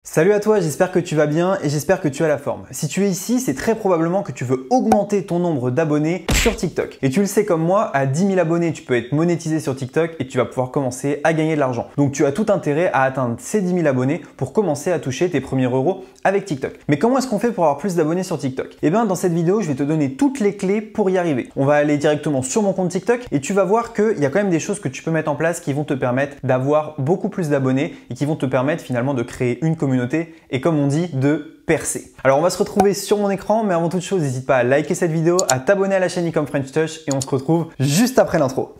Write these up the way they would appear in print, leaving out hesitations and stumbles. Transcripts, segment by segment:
Salut à toi, j'espère que tu vas bien et j'espère que tu as la forme. Si tu es ici, c'est très probablement que tu veux augmenter ton nombre d'abonnés sur TikTok. Et tu le sais comme moi, à 10 000 abonnés, tu peux être monétisé sur TikTok et tu vas pouvoir commencer à gagner de l'argent. Donc tu as tout intérêt à atteindre ces 10 000 abonnés pour commencer à toucher tes premiers euros avec TikTok. Mais comment est-ce qu'on fait pour avoir plus d'abonnés sur TikTok? Eh bien dans cette vidéo, je vais te donner toutes les clés pour y arriver. On va aller directement sur mon compte TikTok et tu vas voir qu'il y a quand même des choses que tu peux mettre en place qui vont te permettre d'avoir beaucoup plus d'abonnés et qui vont te permettre finalement de créer une communauté et comme on dit, de percer. Alors on va se retrouver sur mon écran, mais avant toute chose, n'hésite pas à liker cette vidéo, à t'abonner à la chaîne Ecom French Touch et on se retrouve juste après l'intro.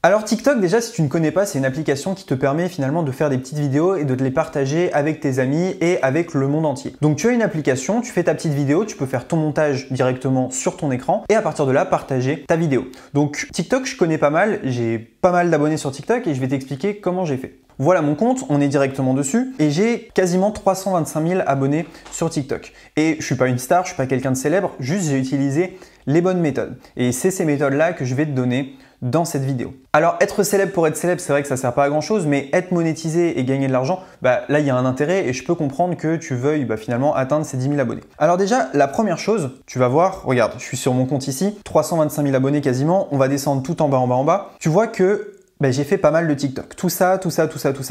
Alors TikTok, déjà si tu ne connais pas, c'est une application qui te permet finalement de faire des petites vidéos et de te les partager avec tes amis et avec le monde entier. Donc tu as une application, tu fais ta petite vidéo, tu peux faire ton montage directement sur ton écran et à partir de là partager ta vidéo. Donc TikTok, je connais pas mal, j'ai pas mal d'abonnés sur TikTok et je vais t'expliquer comment j'ai fait. Voilà mon compte, on est directement dessus et j'ai quasiment 325 000 abonnés sur TikTok. Et je suis pas une star, je suis pas quelqu'un de célèbre, juste j'ai utilisé les bonnes méthodes. Et c'est ces méthodes-là que je vais te donner dans cette vidéo. Alors être célèbre pour être célèbre, c'est vrai que ça sert pas à grand chose, mais être monétisé et gagner de l'argent, là il y a un intérêt et je peux comprendre que tu veuilles finalement atteindre ces 10 000 abonnés. Alors déjà, la première chose, tu vas voir, regarde, je suis sur mon compte ici, 325 000 abonnés quasiment, on va descendre tout en bas. Tu vois que j'ai fait pas mal de TikTok. Tout ça,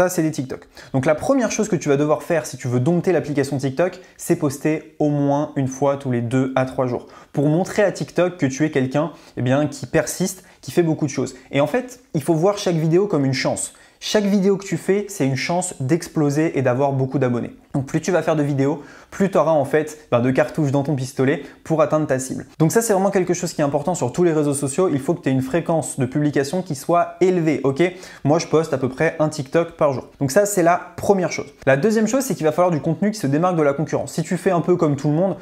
c'est des TikTok. Donc la première chose que tu vas devoir faire si tu veux dompter l'application TikTok, c'est poster au moins une fois tous les 2 à 3 jours pour montrer à TikTok que tu es quelqu'un qui persiste, qui fait beaucoup de choses. Et en fait, il faut voir chaque vidéo comme une chance. Chaque vidéo que tu fais, c'est une chance d'exploser et d'avoir beaucoup d'abonnés. Donc plus tu vas faire de vidéos, plus tu auras en fait de cartouches dans ton pistolet pour atteindre ta cible. Donc ça, c'est vraiment quelque chose qui est important sur tous les réseaux sociaux. Il faut que tu aies une fréquence de publication qui soit élevée, ok? Moi, je poste à peu près un TikTok par jour. Donc ça, c'est la première chose. La deuxième chose, c'est qu'il va falloir du contenu qui se démarque de la concurrence. Si tu fais un peu comme tout le monde,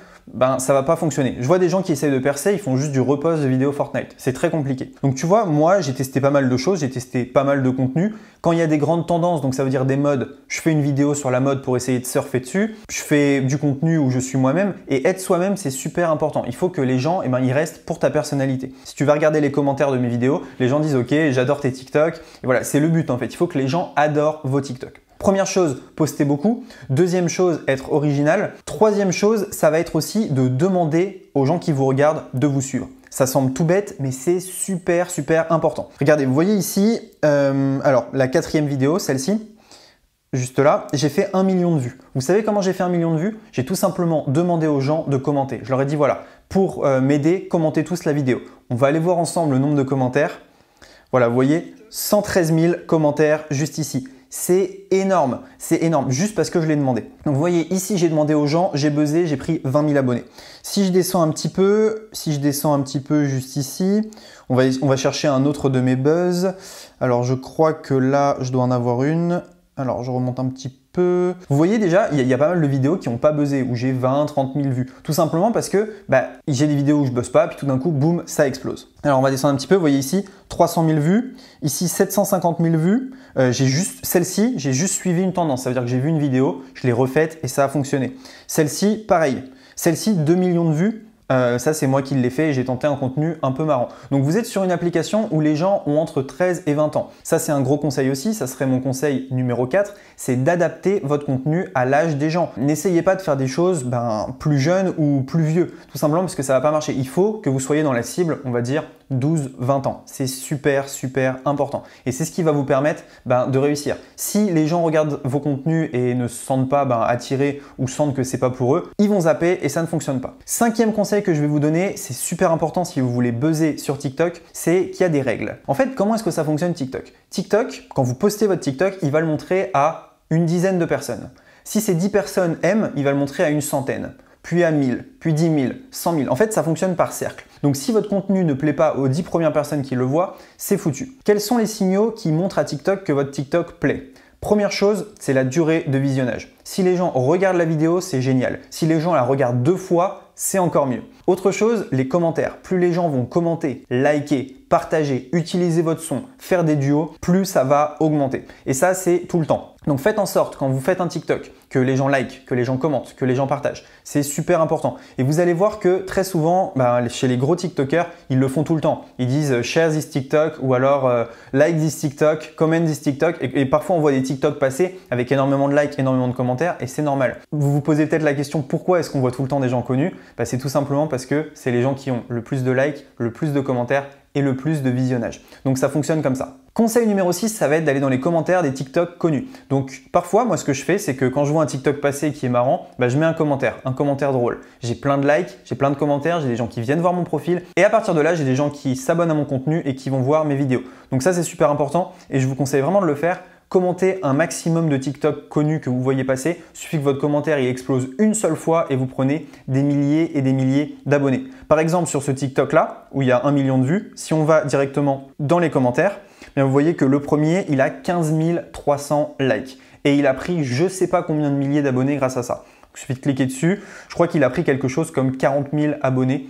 ça va pas fonctionner. Je vois des gens qui essayent de percer, ils font juste du repost de vidéos Fortnite. C'est très compliqué. Donc tu vois, moi, j'ai testé pas mal de choses, j'ai testé pas mal de contenu. Quand il y a des grandes tendances, donc ça veut dire des modes, je fais une vidéo sur la mode pour essayer de surfer dessus. Je fais du contenu où je suis moi-même et être soi-même, c'est super important. Il faut que les gens, ils restent pour ta personnalité. Si tu vas regarder les commentaires de mes vidéos, les gens disent ok, j'adore tes TikTok. Et voilà, c'est le but en fait. Il faut que les gens adorent vos TikTok. Première chose, poster beaucoup. Deuxième chose, être original. Troisième chose, ça va être aussi de demander aux gens qui vous regardent de vous suivre. Ça semble tout bête, mais c'est super important. Regardez, vous voyez ici, alors la quatrième vidéo, celle-ci, juste là, j'ai fait 1 million de vues. Vous savez comment j'ai fait 1 million de vues? J'ai tout simplement demandé aux gens de commenter. Je leur ai dit voilà, pour m'aider, commentez tous la vidéo. On va aller voir ensemble le nombre de commentaires. Voilà, vous voyez, 113 000 commentaires juste ici. C'est énorme, juste parce que je l'ai demandé. Donc vous voyez, ici j'ai demandé aux gens, j'ai buzzé, j'ai pris 20 000 abonnés. Si je descends un petit peu, juste ici, on va chercher un autre de mes buzz. Alors je crois que là, je dois en avoir une. Alors je remonte un petit peu. Vous voyez déjà, il y a pas mal de vidéos qui n'ont pas buzzé, où j'ai 20, 30 000 vues. Tout simplement parce que j'ai des vidéos où je buzz pas, puis tout d'un coup, boum, ça explose. Alors on va descendre un petit peu, vous voyez ici, 300 000 vues, ici 750 000 vues. Celle-ci, j'ai juste suivi une tendance. Ça veut dire que j'ai vu une vidéo, je l'ai refaite et ça a fonctionné. Celle-ci, pareil. Celle-ci, 2 millions de vues. Ça, c'est moi qui l'ai fait et j'ai tenté un contenu un peu marrant. Donc, vous êtes sur une application où les gens ont entre 13 et 20 ans. Ça, c'est un gros conseil aussi. Ça serait mon conseil numéro 4. C'est d'adapter votre contenu à l'âge des gens. N'essayez pas de faire des choses plus jeunes ou plus vieux. Tout simplement parce que ça ne va pas marcher. Il faut que vous soyez dans la cible, on va dire 12-20 ans. C'est super important. Et c'est ce qui va vous permettre de réussir. Si les gens regardent vos contenus et ne se sentent pas attirés ou sentent que c'est pas pour eux, ils vont zapper et ça ne fonctionne pas. Cinquième conseil que je vais vous donner, c'est super important si vous voulez buzzer sur TikTok, c'est qu'il y a des règles. En fait, comment est-ce que ça fonctionne TikTok? TikTok, quand vous postez votre TikTok, il va le montrer à une dizaine de personnes. Si ces 10 personnes aiment, il va le montrer à une centaine, puis à 1000, puis 10 000, 100 000. En fait, ça fonctionne par cercle. Donc si votre contenu ne plaît pas aux 10 premières personnes qui le voient, c'est foutu. Quels sont les signaux qui montrent à TikTok que votre TikTok plaît? Première chose, c'est la durée de visionnage. Si les gens regardent la vidéo, c'est génial. Si les gens la regardent 2 fois, c'est encore mieux. Autre chose, les commentaires. Plus les gens vont commenter, liker, partager, utiliser votre son, faire des duos, plus ça va augmenter. Et ça, c'est tout le temps. Donc faites en sorte, quand vous faites un TikTok, que les gens like, que les gens commentent, que les gens partagent. C'est super important. Et vous allez voir que très souvent, chez les gros TikTokers, ils le font tout le temps. Ils disent share this TikTok ou alors like this TikTok, comment this TikTok. Et parfois, on voit des TikTok passer avec énormément de likes, énormément de commentaires et c'est normal. Vous vous posez peut-être la question pourquoi est-ce qu'on voit tout le temps des gens connus? C'est tout simplement parce que c'est les gens qui ont le plus de likes, le plus de commentaires et le plus de visionnage. Donc ça fonctionne comme ça. Conseil numéro 6, ça va être d'aller dans les commentaires des TikTok connus. Donc parfois, moi ce que je fais, c'est que quand je vois un TikTok passer qui est marrant, je mets un commentaire drôle. J'ai plein de likes, j'ai plein de commentaires, j'ai des gens qui viennent voir mon profil et à partir de là, j'ai des gens qui s'abonnent à mon contenu et qui vont voir mes vidéos. Donc ça c'est super important et je vous conseille vraiment de le faire. Commentez un maximum de TikTok connus que vous voyez passer. Il suffit que votre commentaire il explose une seule fois et vous prenez des milliers et des milliers d'abonnés. Par exemple, sur ce TikTok là, où il y a 1 million de vues, si on va directement dans les commentaires, vous voyez que le premier, il a 15 300 likes. Et il a pris je ne sais pas combien de milliers d'abonnés grâce à ça. Il suffit de cliquer dessus. Je crois qu'il a pris quelque chose comme 40 000 abonnés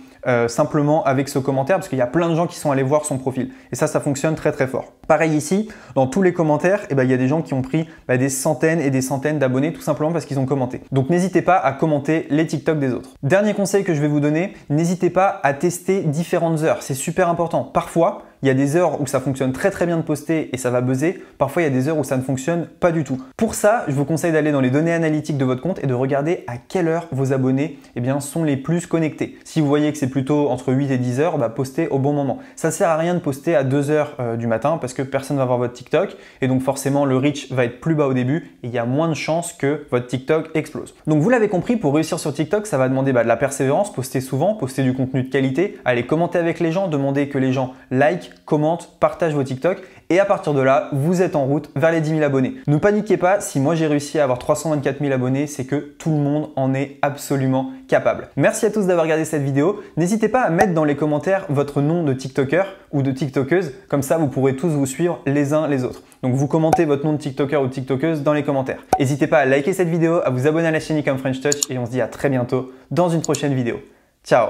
simplement avec ce commentaire parce qu'il y a plein de gens qui sont allés voir son profil. Et ça fonctionne très très fort. Pareil ici, dans tous les commentaires, il y a des gens qui ont pris des centaines et des centaines d'abonnés tout simplement parce qu'ils ont commenté. Donc n'hésitez pas à commenter les TikTok des autres. Dernier conseil que je vais vous donner, n'hésitez pas à tester différentes heures. C'est super important. Parfois, il y a des heures où ça fonctionne très très bien de poster et ça va buzzer. Parfois, il y a des heures où ça ne fonctionne pas du tout. Pour ça, je vous conseille d'aller dans les données analytiques de votre compte et de regarder à quelle heure vos abonnés sont les plus connectés. Si vous voyez que c'est plutôt entre 8 et 10 heures, postez au bon moment. Ça ne sert à rien de poster à 2 heures du matin parce que personne ne va voir votre TikTok et donc forcément le reach va être plus bas au début et il y a moins de chances que votre TikTok explose. Donc vous l'avez compris, pour réussir sur TikTok, ça va demander de la persévérance, poster souvent, poster du contenu de qualité, aller commenter avec les gens, demander que les gens like, commentent, partagent vos TikTok et à partir de là, vous êtes en route vers les 10 000 abonnés. Ne paniquez pas, si moi j'ai réussi à avoir 324 000 abonnés, c'est que tout le monde en est absolument capable. Merci à tous d'avoir regardé cette vidéo. N'hésitez pas à mettre dans les commentaires votre nom de TikToker ou de TikTokeuse, comme ça vous pourrez tous vous suivre les uns les autres. Donc vous commentez votre nom de TikToker ou de TikTokeuse dans les commentaires. N'hésitez pas à liker cette vidéo, à vous abonner à la chaîne Ecom French Touch et on se dit à très bientôt dans une prochaine vidéo. Ciao!